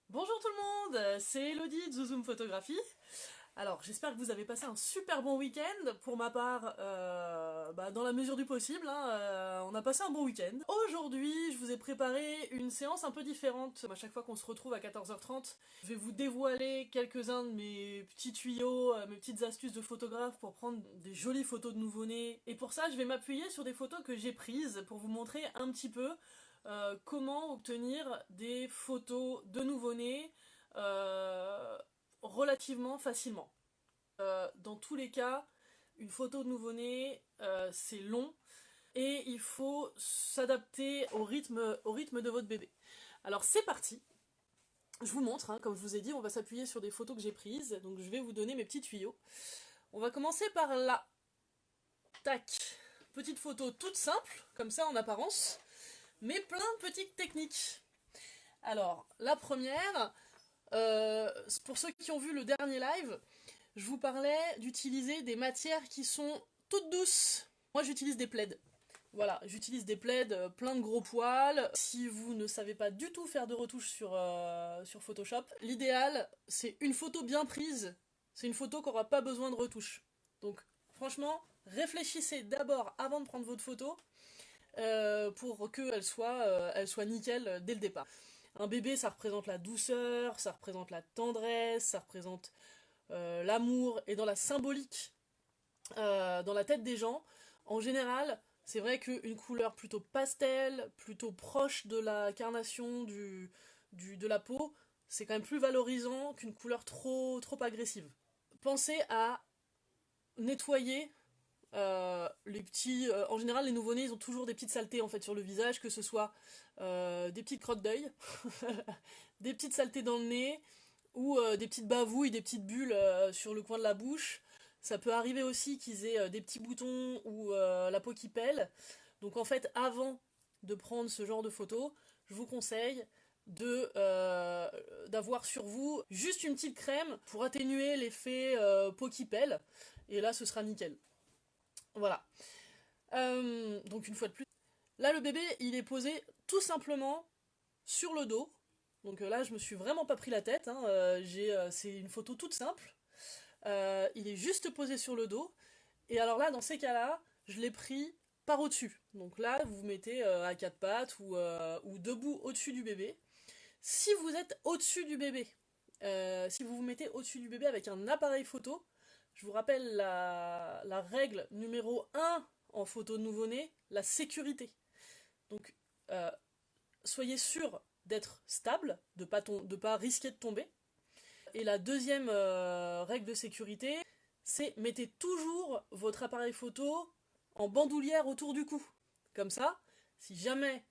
Bonjour tout le monde, c'est Elodie de Zouzoum Photographie. Alors j'espère que vous avez passé un super bon week-end. Pour ma part, dans la mesure du possible, on a passé un bon week-end. Aujourd'hui, je vous ai préparé une séance un peu différente. À chaque fois qu'on se retrouve à 14h30, je vais vous dévoiler quelques-uns de mes petits tuyaux, mes petites astuces de photographe pour prendre des jolies photos de nouveau-nés. Et pour ça, je vais m'appuyer sur des photos que j'ai prises pour vous montrer un petit peu comment obtenir des photos de nouveau-nés relativement facilement. Dans tous les cas, une photo de nouveau-né, c'est long et il faut s'adapter au rythme de votre bébé. Alors c'est parti. Je vous montre, comme je vous ai dit, on va s'appuyer sur des photos que j'ai prises. Donc je vais vous donner mes petits tuyaux. On va commencer par là. Tac. Petite photo toute simple, comme ça en apparence, mais plein de petites techniques. Alors, la première, pour ceux qui ont vu le dernier live, je vous parlais d'utiliser des matières qui sont toutes douces. Moi, j'utilise des plaids. Voilà, j'utilise des plaids plein de gros poils. Si vous ne savez pas du tout faire de retouches sur Photoshop, l'idéal, c'est une photo bien prise. C'est une photo qui n'aura pas besoin de retouches. Donc, franchement, réfléchissez d'abord avant de prendre votre photo pour elle soit nickel dès le départ. Un bébé, ça représente la douceur, ça représente la tendresse, ça représente l'amour, et dans la symbolique, dans la tête des gens, en général, c'est vrai qu'une couleur plutôt pastel, plutôt proche de la carnation de la peau, c'est quand même plus valorisant qu'une couleur trop agressive. Pensez à nettoyer les petits. En général, les nouveau-nés, ils ont toujours des petites saletés en fait sur le visage, que ce soit des petites crottes d'œil, des petites saletés dans le nez, ou des petites bavouilles, des petites bulles sur le coin de la bouche. Ça peut arriver aussi qu'ils aient des petits boutons ou la peau qui pèle. Donc en fait, avant de prendre ce genre de photo, je vous conseille d'avoir sur vous juste une petite crème pour atténuer l'effet peau qui pèle. Et là, ce sera nickel. Voilà. Donc une fois de plus. Là, le bébé, il est posé tout simplement sur le dos. Donc là, je me suis vraiment pas pris la tête. C'est une photo toute simple. Il est juste posé sur le dos. Et alors là, dans ces cas-là, je l'ai pris par au-dessus. Donc là, vous vous mettez à quatre pattes ou debout au-dessus du bébé. Si vous êtes au-dessus du bébé, si vous vous mettez au-dessus du bébé avec un appareil photo, je vous rappelle la règle numéro un en photo de nouveau-né, la sécurité. Donc, euh, soyez sûr d'être stable, de pas risquer de tomber. Et la deuxième règle de sécurité, c'est mettez toujours votre appareil photo en bandoulière autour du cou. Comme ça, si jamais,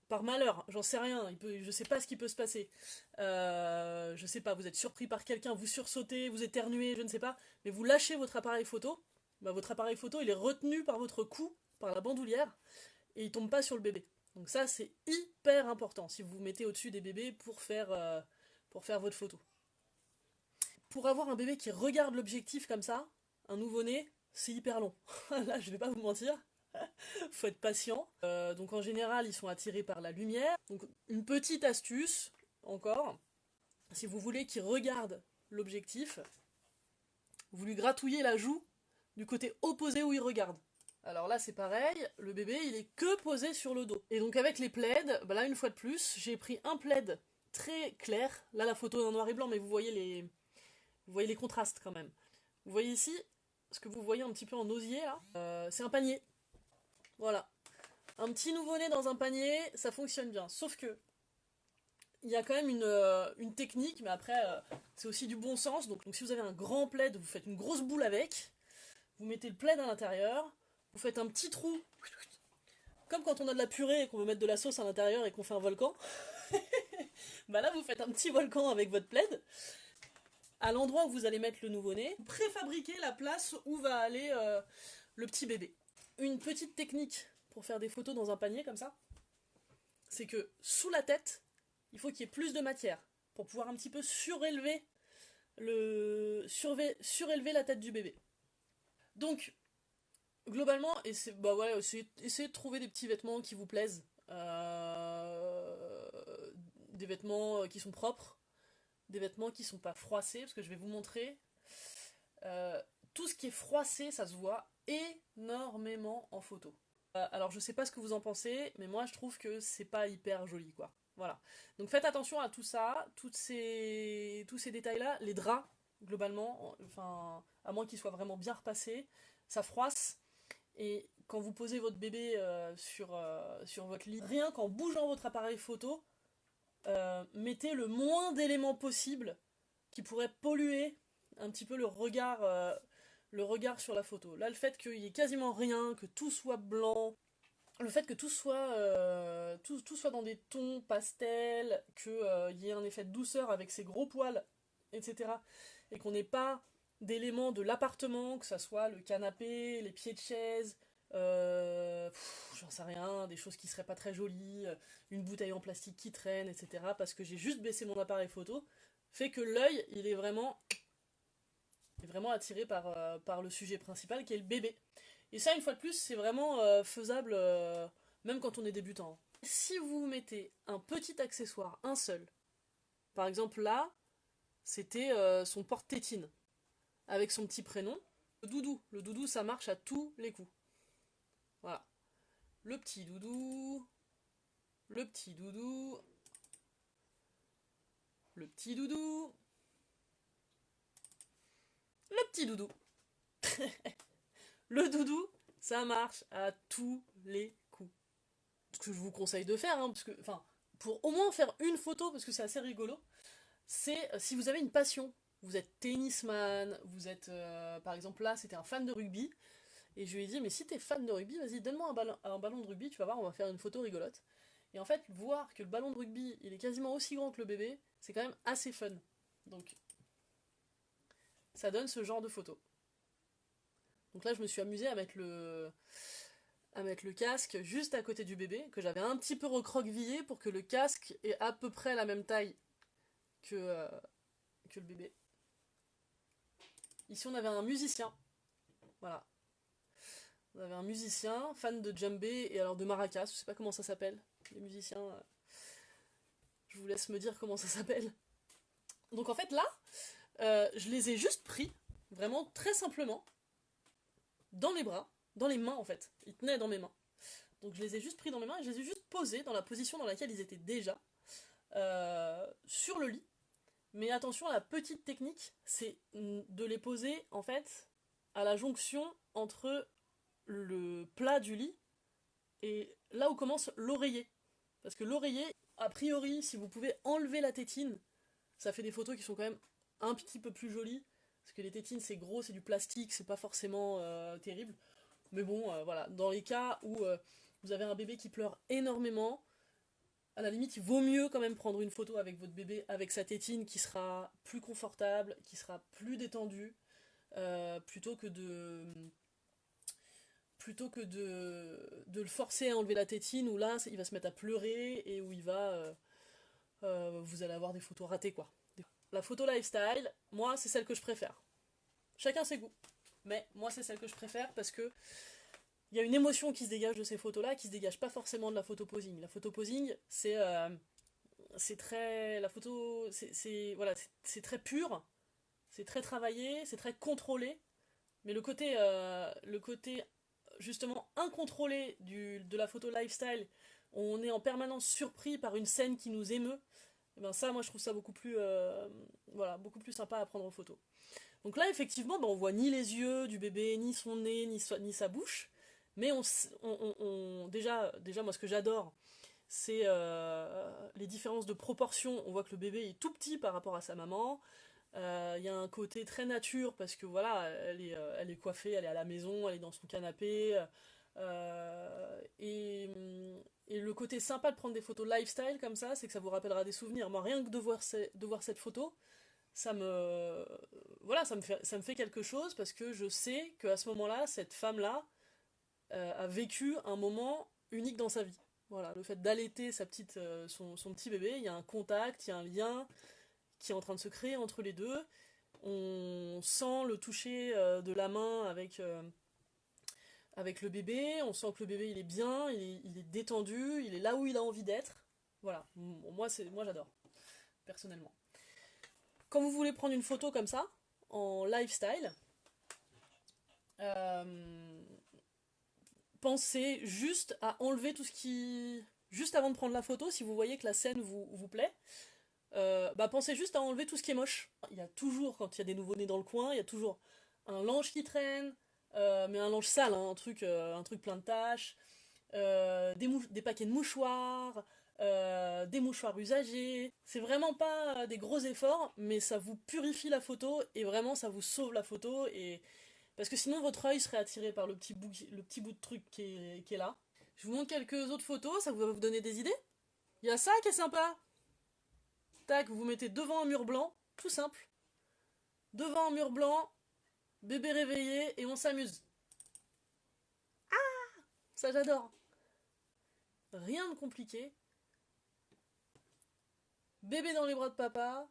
par malheur, j'en sais rien, je sais pas ce qui peut se passer, je sais pas, vous êtes surpris par quelqu'un, vous sursautez, vous éternuez, je ne sais pas, mais vous lâchez votre appareil photo, votre appareil photo il est retenu par votre cou, par la bandoulière, et il tombe pas sur le bébé. Donc ça c'est hyper important si vous vous mettez au-dessus des bébés pour faire votre photo. Pour avoir un bébé qui regarde l'objectif comme ça, un nouveau-né, c'est hyper long. Là, je vais pas vous mentir. Faut être patient. Donc en général, ils sont attirés par la lumière. Donc une petite astuce, encore, si vous voulez qu'il regarde l'objectif, vous lui gratouillez la joue du côté opposé où il regarde. Alors là, c'est pareil, le bébé, il est que posé sur le dos. Et donc avec les plaids, là, une fois de plus, j'ai pris un plaid très clair. Là, la photo est en noir et blanc, mais vous voyez les contrastes quand même. Vous voyez ici, ce que vous voyez un petit peu en osier là, c'est un panier. Voilà. Un petit nouveau-né dans un panier, ça fonctionne bien. Sauf que, il y a quand même une technique, mais après, c'est aussi du bon sens. Donc si vous avez un grand plaid, vous faites une grosse boule avec, vous mettez le plaid à l'intérieur, vous faites un petit trou, comme quand on a de la purée et qu'on veut mettre de la sauce à l'intérieur et qu'on fait un volcan. Bah là, vous faites un petit volcan avec votre plaid. À l'endroit où vous allez mettre le nouveau-né, préfabriquez la place où va aller le petit bébé. Une petite technique pour faire des photos dans un panier comme ça, c'est que sous la tête, il faut qu'il y ait plus de matière pour pouvoir un petit peu surélever la tête du bébé. Donc, globalement, essayez de trouver des petits vêtements qui vous plaisent. des vêtements qui sont propres, des vêtements qui sont pas froissés, parce que je vais vous montrer. Tout ce qui est froissé, ça se voit énormément en photo. Alors je sais pas ce que vous en pensez, mais moi je trouve que c'est pas hyper joli quoi. Voilà. Donc faites attention à tout ça, tous ces détails-là, les draps, globalement, enfin, à moins qu'ils soient vraiment bien repassés, ça froisse. Et quand vous posez votre bébé sur votre lit, rien qu'en bougeant votre appareil photo, mettez le moins d'éléments possible qui pourraient polluer un petit peu le regard sur la photo. Là, le fait qu'il y ait quasiment rien, que tout soit blanc, le fait que tout soit dans des tons pastels, qu'il y ait un effet de douceur avec ces gros poils, etc. Et qu'on n'ait pas d'éléments de l'appartement, que ça soit le canapé, les pieds de chaise, j'en sais rien, des choses qui seraient pas très jolies, une bouteille en plastique qui traîne, etc. Parce que j'ai juste baissé mon appareil photo, fait que l'œil, il est vraiment attiré par le sujet principal qui est le bébé. Et ça, une fois de plus, c'est vraiment faisable même quand on est débutant. Si vous mettez un petit accessoire, un seul, par exemple là, c'était son porte-tétine, avec son petit prénom, le doudou ça marche à tous les coups. Voilà. Le petit doudou, le petit doudou, le petit doudou, le petit doudou. Le doudou, ça marche à tous les coups. Ce que je vous conseille de faire, parce que, enfin, pour au moins faire une photo, parce que c'est assez rigolo, c'est si vous avez une passion, vous êtes tennisman, vous êtes, par exemple là, c'était un fan de rugby, et je lui ai dit, mais si t'es fan de rugby, vas-y, donne-moi un ballon de rugby, tu vas voir, on va faire une photo rigolote. Et en fait, voir que le ballon de rugby, il est quasiment aussi grand que le bébé, c'est quand même assez fun. Donc, ça donne ce genre de photo. Donc là, je me suis amusée à mettre le casque juste à côté du bébé, que j'avais un petit peu recroquevillé pour que le casque ait à peu près la même taille que le bébé. Ici, on avait un musicien. Voilà. On avait un musicien, fan de djembé et alors de maracas, je sais pas comment ça s'appelle. Les musiciens, je vous laisse me dire comment ça s'appelle. Donc en fait là, je les ai juste pris, vraiment très simplement, dans les bras, dans les mains en fait. Ils tenaient dans mes mains. Donc je les ai juste pris dans mes mains et je les ai juste posés dans la position dans laquelle ils étaient déjà, sur le lit. Mais attention à la petite technique, c'est de les poser en fait à la jonction entre le plat du lit et là où commence l'oreiller. Parce que l'oreiller, a priori, si vous pouvez enlever la tétine, ça fait des photos qui sont quand même un petit peu plus jolies. Parce que les tétines, c'est gros, c'est du plastique, c'est pas forcément terrible. Mais bon, voilà, dans les cas où vous avez un bébé qui pleure énormément, à la limite, il vaut mieux quand même prendre une photo avec votre bébé, avec sa tétine qui sera plus confortable, qui sera plus détendue, plutôt que de le forcer à enlever la tétine, où là, il va se mettre à pleurer et où vous allez avoir des photos ratées, quoi. La photo lifestyle, moi, c'est celle que je préfère. Chacun ses goûts. Mais moi, c'est celle que je préfère parce que il y a une émotion qui se dégage de ces photos-là, qui se dégage pas forcément de la photo posing. La photo posing, c'est très, la photo, voilà, c'est très pur, c'est très travaillé, c'est très contrôlé. Mais le côté justement incontrôlé de la photo lifestyle, on est en permanence surpris par une scène qui nous émeut. Et ben ça, moi, je trouve ça voilà, beaucoup plus sympa à prendre en photo. Donc là, effectivement, ben, on voit ni les yeux du bébé, ni son nez, ni sa bouche. Mais déjà, moi, ce que j'adore, c'est les différences de proportion. On voit que le bébé est tout petit par rapport à sa maman. Il y a un côté très nature parce que voilà, elle est coiffée, elle est à la maison, elle est dans son canapé. Et le côté sympa de prendre des photos lifestyle comme ça, c'est que ça vous rappellera des souvenirs. Moi, rien que de voir cette photo, voilà, ça me fait quelque chose parce que je sais qu'à ce moment-là, cette femme-là a vécu un moment unique dans sa vie. Voilà, le fait d'allaiter son petit bébé, il y a un contact, il y a un lien qui est en train de se créer entre les deux. On sent le toucher de la main avec le bébé, on sent que le bébé il est bien, il est détendu, il est là où il a envie d'être. Voilà, moi j'adore, personnellement. Quand vous voulez prendre une photo comme ça, en lifestyle, euh, pensez juste à enlever tout ce qui... Juste avant de prendre la photo, si vous voyez que la scène vous plaît, pensez juste à enlever tout ce qui est moche. Il y a toujours, quand il y a des nouveau-nés dans le coin, il y a toujours un linge qui traîne, mais un linge sale, hein, un truc plein de taches, des paquets de mouchoirs, des mouchoirs usagés. C'est vraiment pas des gros efforts, mais ça vous purifie la photo et vraiment ça vous sauve la photo. Parce que sinon votre œil serait attiré par le petit bout de truc qui est là. Je vous montre quelques autres photos, ça va vous donner des idées. Il y a ça qui est sympa. Tac, vous vous mettez devant un mur blanc, tout simple. Devant un mur blanc, bébé réveillé et on s'amuse. Ça j'adore. Rien de compliqué. Bébé dans les bras de papa.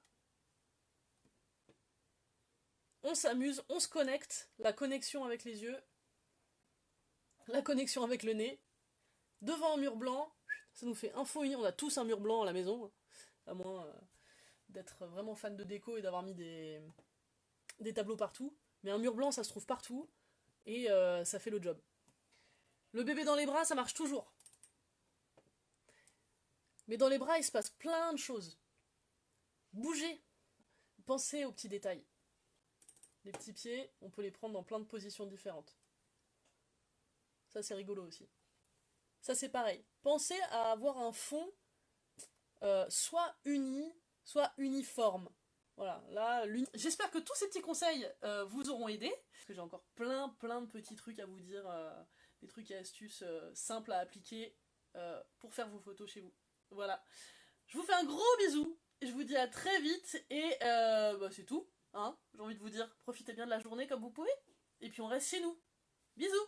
On s'amuse, on se connecte. La connexion avec les yeux. La connexion avec le nez. Devant un mur blanc. Ça nous fait un faux uni. On a tous un mur blanc à la maison. À moins d'être vraiment fan de déco et d'avoir mis des tableaux partout. Mais un mur blanc, ça se trouve partout. Et ça fait le job. Le bébé dans les bras, ça marche toujours. Mais dans les bras, il se passe plein de choses. Bougez. Pensez aux petits détails. Les petits pieds, on peut les prendre dans plein de positions différentes. Ça, c'est rigolo aussi. Ça, c'est pareil. Pensez à avoir un fond soit uni, soit uniforme. Voilà, là, j'espère que tous ces petits conseils vous auront aidé. Parce que j'ai encore plein de petits trucs à vous dire. Des trucs et astuces simples à appliquer pour faire vos photos chez vous. Voilà. Je vous fais un gros bisou. Je vous dis à très vite. Et c'est tout. Hein, j'ai envie de vous dire, profitez bien de la journée comme vous pouvez. Et puis on reste chez nous. Bisous!